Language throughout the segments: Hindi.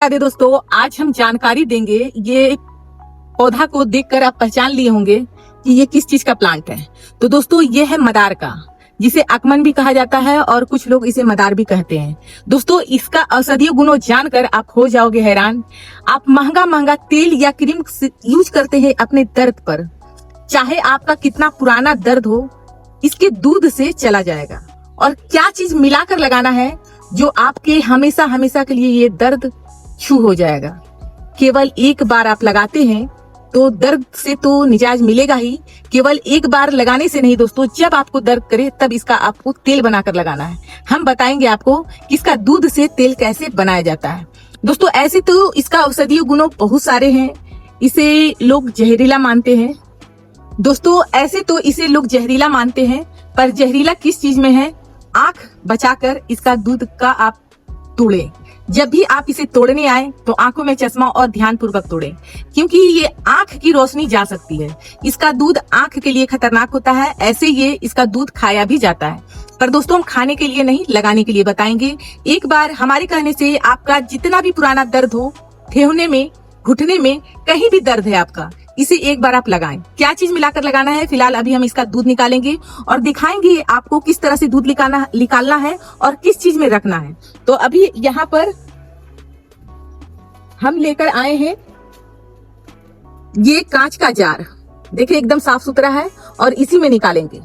दे दोस्तों, आज हम जानकारी देंगे। ये पौधा को देखकर आप पहचान लिए होंगे कि ये किस चीज का प्लांट है। तो दोस्तों, ये है मदार का, जिसे अकमन भी कहा जाता है और कुछ लोग इसे मदार भी कहते हैं। दोस्तों, इसका औषधीय गुणों जानकर आप हो जाओगे हैरान। आप महंगा महंगा तेल या क्रीम यूज करते हैं अपने दर्द पर, चाहे आपका कितना पुराना दर्द हो, इसके दूध से चला जाएगा। और क्या चीज मिलाकर लगाना है जो आपके हमेशा हमेशा के लिए ये दर्द छू हो जाएगा। केवल एक बार आप लगाते हैं तो दर्द से तो निजात मिलेगा ही। केवल एक बार लगाने से नहीं दोस्तों, जब आपको दर्द करे तब इसका आपको तेल बनाकर लगाना है। हम बताएंगे आपको कि इसका दूध से तेल कैसे बनाया जाता है। दोस्तों, ऐसे तो इसका औषधीय गुणों बहुत सारे हैं। इसे लोग जहरीला मानते हैं। दोस्तों, ऐसे तो इसे लोग जहरीला मानते हैं, पर जहरीला किस चीज में है? आंख बचाकर इसका दूध का आप तोड़ें। जब भी आप इसे तोड़ने आए तो आंखों में चश्मा और ध्यान पूर्वक तोड़ें, क्योंकि ये आंख की रोशनी जा सकती है। इसका दूध आंख के लिए खतरनाक होता है। ऐसे ये इसका दूध खाया भी जाता है, पर दोस्तों हम खाने के लिए नहीं, लगाने के लिए बताएंगे। एक बार हमारे कहने से आपका जितना भी पुराना दर्द हो, ठेहुने में, घुटने में, कहीं भी दर्द है आपका, इसे एक बार आप लगाएं। क्या चीज मिलाकर लगाना है? फिलहाल अभी हम इसका दूध निकालेंगे और दिखाएंगे आपको किस तरह से दूध निकालना है और किस चीज में रखना है। तो अभी यहाँ पर हम लेकर आए हैं ये कांच का जार। देखिए, एकदम साफ सुथरा है और इसी में निकालेंगे।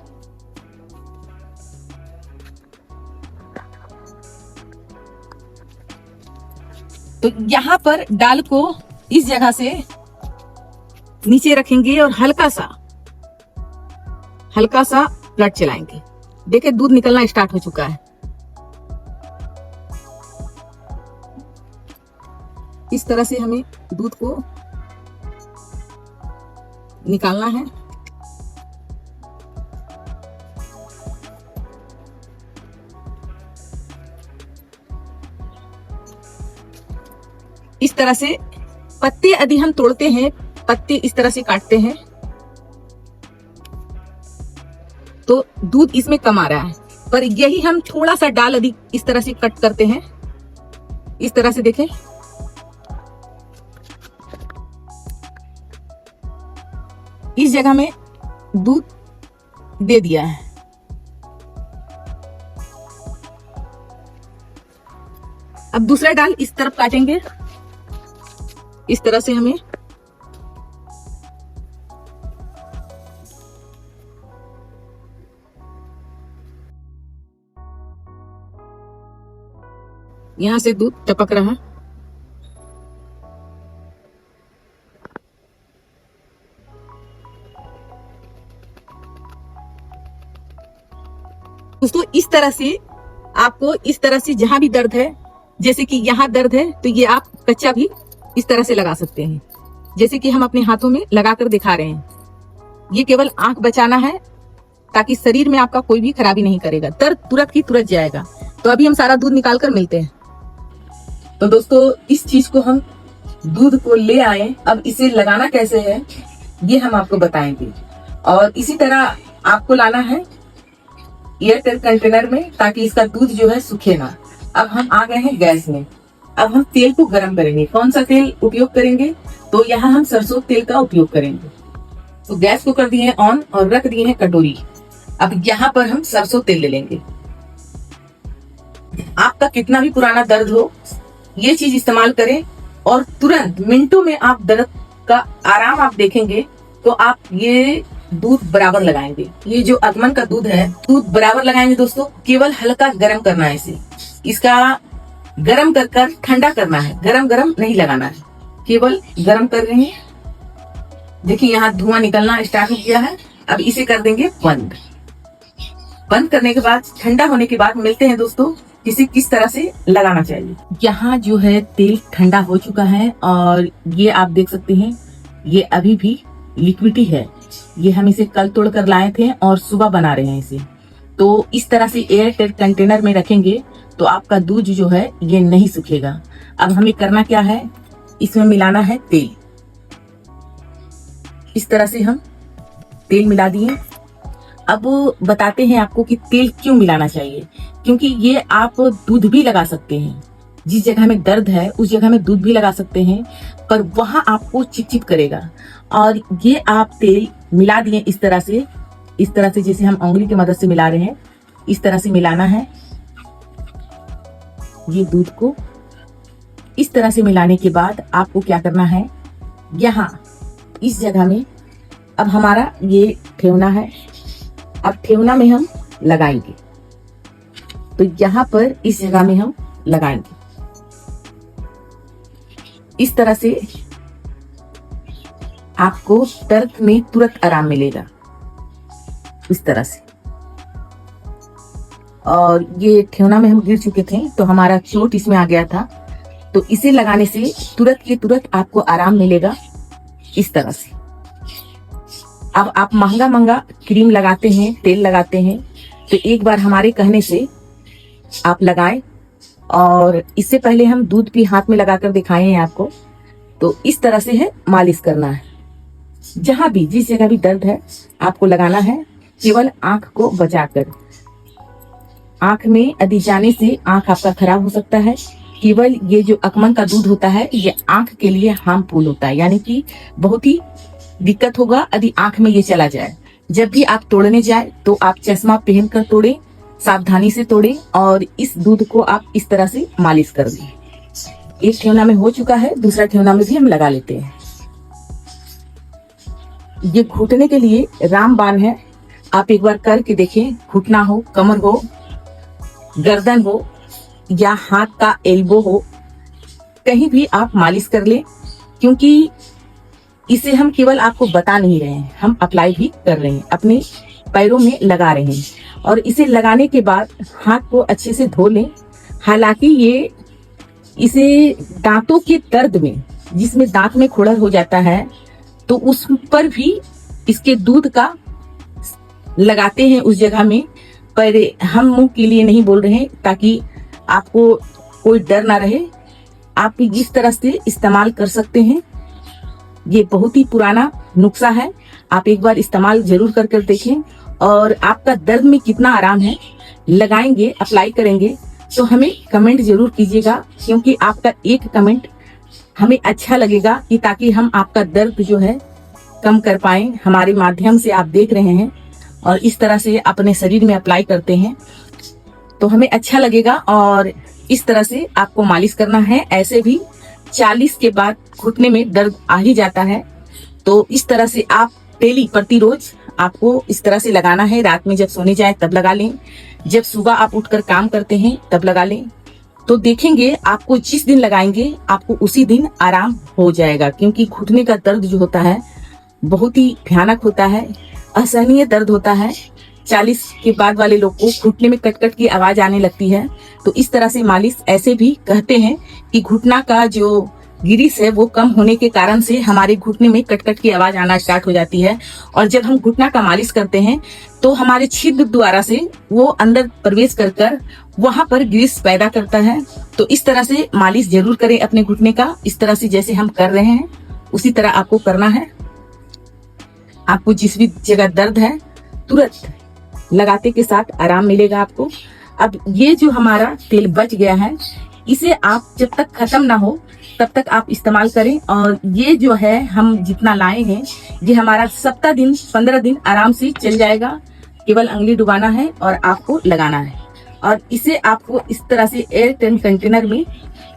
तो यहाँ पर डाल को इस जगह से नीचे रखेंगे और हल्का सा ब्लड चलाएंगे। देखिए, दूध निकलना स्टार्ट हो चुका है। इस तरह से हमें दूध को निकालना है। इस तरह से पत्ते यदि हम तोड़ते हैं, पत्ते इस तरह से काटते हैं तो दूध इसमें कम आ रहा है। पर यही हम थोड़ा सा डाल यदि इस तरह से कट करते हैं, इस तरह से देखें, इस जगह में दूध दे दिया है। अब दूसरा डाल इस तरफ काटेंगे। इस तरह से हमें यहां से दूध टपक रहा है। दोस्तों, इस तरह से आपको, इस तरह से जहां भी दर्द है, जैसे कि यहाँ दर्द है तो ये आप कच्चा भी इस तरह से लगा सकते हैं, जैसे कि हम अपने हाथों में लगाकर दिखा रहे हैं। ये केवल आंख बचाना है ताकि शरीर में आपका कोई भी खराबी नहीं करेगा, दर्द तुरंत की तुरंत जाएगा। तो अभी हम सारा दूध निकाल कर मिलते हैं। तो दोस्तों, इस चीज को हम दूध को ले आए। अब इसे लगाना कैसे है ये हम आपको बताएंगे। और इसी तरह आपको लाना है एयरटाइट कंटेनर में, ताकि इसका दूध जो है सूखे ना। अब हम आ गए हैं गैस में। अब हम तेल को गर्म करेंगे। कौन सा तेल उपयोग करेंगे? तो यहाँ हम सरसों तेल का उपयोग करेंगे। तो गैस को कर दिए हैं ऑन और रख दिए हैं कटोरी। अब यहाँ पर हम सरसों तेल ले लेंगे। आपका कितना भी पुराना दर्द हो, ये चीज इस्तेमाल करें और तुरंत मिनटों में आप दर्द का आराम आप देखेंगे। तो आप ये दूध बराबर लगाएंगे। ये जो अकमन का दूध है, दूध बराबर लगाएंगे दोस्तों। केवल हल्का गर्म करना है इसे। इसका गर्म कर ठंडा करना है, गरम गरम नहीं लगाना है, केवल गर्म कर रहे हैं। देखिए, यहाँ धुआं निकलना स्टार्ट हो गया है। अब इसे कर देंगे बंद। बंद करने के बाद, ठंडा होने के बाद मिलते हैं दोस्तों इसे किस तरह से लगाना चाहिए। यहाँ जो है तेल ठंडा हो चुका है और ये आप देख सकते हैं, ये अभी भी लिक्विड ही है। ये हम इसे कल तोड़ कर लाए थे और सुबह बना रहे हैं इसे। तो इस तरह से एयरटाइट कंटेनर में रखेंगे तो आपका दूध जो है ये नहीं सूखेगा। अब हमें करना क्या है, इसमें मिलाना है तेल। इस तरह से हम तेल मिला दिए। अब बताते हैं आपको कि तेल क्यों मिलाना चाहिए, क्योंकि ये आप दूध भी लगा सकते हैं। जिस जगह में दर्द है उस जगह में दूध भी लगा सकते हैं, पर वहां आपको चिपचिप करेगा। और ये आप तेल मिला दिए इस तरह से जैसे हम उंगली की मदद से मिला रहे हैं, इस तरह से मिलाना है। ये दूध को इस तरह से मिलाने के बाद आपको क्या करना है, यहाँ इस जगह में अब हमारा ये ठेवना है, अब ठेवना में हम लगाएंगे। तो यहाँ पर इस जगह में हम लगाएंगे, इस तरह से आपको दर्द में तुरंत आराम मिलेगा, इस तरह से। और ये ठेवना में हम गिर चुके थे तो हमारा चोट इसमें आ गया था, तो इसे लगाने से तुरंत के तुरंत आपको आराम मिलेगा, इस तरह से। अब आप महंगा क्रीम लगाते हैं, तेल लगाते हैं, तो एक बार हमारे कहने से आप लगाएं। और इससे पहले हम दूध भी हाथ में लगाकर दिखाए हैं आपको। तो इस तरह से है मालिश करना है, जहां भी जिस जगह भी दर्द है आपको लगाना है, केवल आंख को बचाकर। आंख में यदि जाने से आंख आपका खराब हो सकता है। केवल ये जो अकमन का दूध होता है ये आंख के लिए हार्मफुल होता है, यानी कि बहुत ही दिक्कत होगा यदि आंख में ये चला जाए। जब भी आप तोड़ने जाए तो आप चश्मा पहनकर तोड़े, सावधानी से तोड़े, और इस दूध को आप इस तरह से मालिश कर दें। एक ठेवना में हो चुका है, दूसरा ठेवना में भी हम लगा लेते हैं। ये घुटने के लिए रामबाण है, आप एक बार करके देखें। घुटना हो, कमर हो, गर्दन हो या हाथ का एल्बो हो, कहीं भी आप मालिश कर ले, क्योंकि इसे हम केवल आपको बता नहीं रहे हैं, हम अप्लाई भी कर रहे हैं, अपने पैरों में लगा रहे हैं। और इसे लगाने के बाद हाथ को अच्छे से धो लें। हालांकि ये इसे दांतों के दर्द में, जिसमें दांत में खुड़र हो जाता है, तो उस पर भी इसके दूध का लगाते हैं उस जगह में। पर हम मुंह के लिए नहीं बोल रहे हैं, ताकि आपको कोई डर ना रहे। आप इस तरह से इस्तेमाल कर सकते हैं। ये बहुत ही पुराना नुस्खा है, आप एक बार इस्तेमाल जरूर कर देखें। और आपका दर्द में कितना आराम है, लगाएंगे, अप्लाई करेंगे तो हमें कमेंट जरूर कीजिएगा, क्योंकि आपका एक कमेंट हमें अच्छा लगेगा, कि ताकि हम आपका दर्द जो है कम कर पाएं। हमारे माध्यम से आप देख रहे हैं और इस तरह से अपने शरीर में अप्लाई करते हैं तो हमें अच्छा लगेगा। और इस तरह से आपको मालिश करना है। ऐसे भी 40 के बाद घुटने में दर्द आ ही जाता है, तो इस तरह से आप डेली, प्रतिरोज आपको इस तरह से लगाना है। रात में जब सोने जाए तब लगा लें, जब सुबह आप उठकर काम करते हैं तब लगा लें। तो देखेंगे आपको जिस दिन लगाएंगे आपको उसी दिन आराम हो जाएगा, क्योंकि घुटने का दर्द जो होता है बहुत ही भयानक होता है, असहनीय दर्द होता है। 40 के बाद वाले लोग को घुटने में कट कट की आवाज आने लगती है। तो इस तरह से मालिश, ऐसे भी कहते हैं कि घुटना का जो गिरिस है वो कम होने के कारण से हमारे घुटने में कट कट की आवाज आना स्टार्ट हो जाती है। और जब हम घुटना का मालिश करते हैं तो हमारे छिद्र द्वारा से वो अंदर प्रवेश कर वहां पर गिरिस पैदा करता है। तो इस तरह से मालिश जरूर करें अपने घुटने का, इस तरह से जैसे हम कर रहे हैं उसी तरह आपको करना है। आपको जिस भी जगह दर्द है तुरंत लगाते के साथ आराम मिलेगा आपको। अब ये जो हमारा तेल बच गया है, इसे आप जब तक खत्म ना हो तब तक आप इस्तेमाल करें। और ये जो है हम जितना लाए हैं, ये हमारा 15 दिन आराम से चल जाएगा। केवल अंगुली डुबाना है और आपको लगाना है। और इसे आपको इस तरह से एयर टाइट कंटेनर में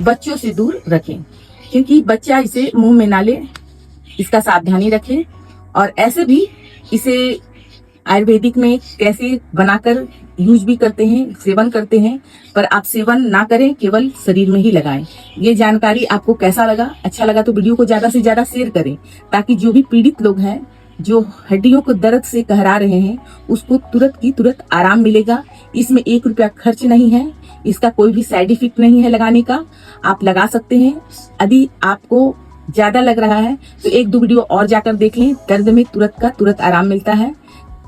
बच्चों से दूर रखें, क्योंकि बच्चा इसे मुंह में ना ले, इसका सावधानी रखें। और ऐसे भी इसे आयुर्वेदिक में कैसे बनाकर यूज भी करते हैं, सेवन करते हैं, पर आप सेवन ना करें, केवल शरीर में ही लगाएं। ये जानकारी आपको कैसा लगा? अच्छा लगा तो वीडियो को ज्यादा से ज्यादा शेयर करें, ताकि जो भी पीड़ित लोग हैं, जो हड्डियों को दर्द से कहरा रहे हैं, उसको तुरंत की तुरंत आराम मिलेगा। इसमें 1 रुपया खर्च नहीं है, इसका कोई भी साइड इफेक्ट नहीं है लगाने का। आप लगा सकते हैं। यदि आपको ज्यादा लग रहा है तो 1-2 वीडियो और जाकर देख लें। दर्द में तुरंत का तुरंत आराम मिलता है।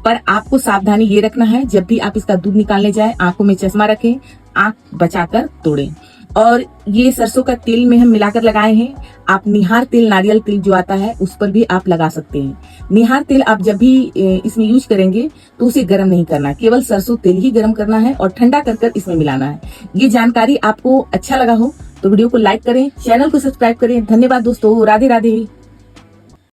पर आपको सावधानी ये रखना है, जब भी आप इसका दूध निकालने जाए आंखों में चश्मा रखें, आंख बचाकर तोड़ें। और ये सरसों का तेल में हम मिलाकर लगाए हैं। आप निहार तेल, नारियल तेल जो आता है उस पर भी आप लगा सकते हैं। निहार तेल आप जब भी इसमें यूज करेंगे तो उसे गर्म नहीं करना, केवल सरसों तेल ही गर्म करना है और ठंडा कर इसमें मिलाना है। ये जानकारी आपको अच्छा लगा हो तो वीडियो को लाइक करें, चैनल को सब्सक्राइब करें। धन्यवाद दोस्तों, राधे राधे।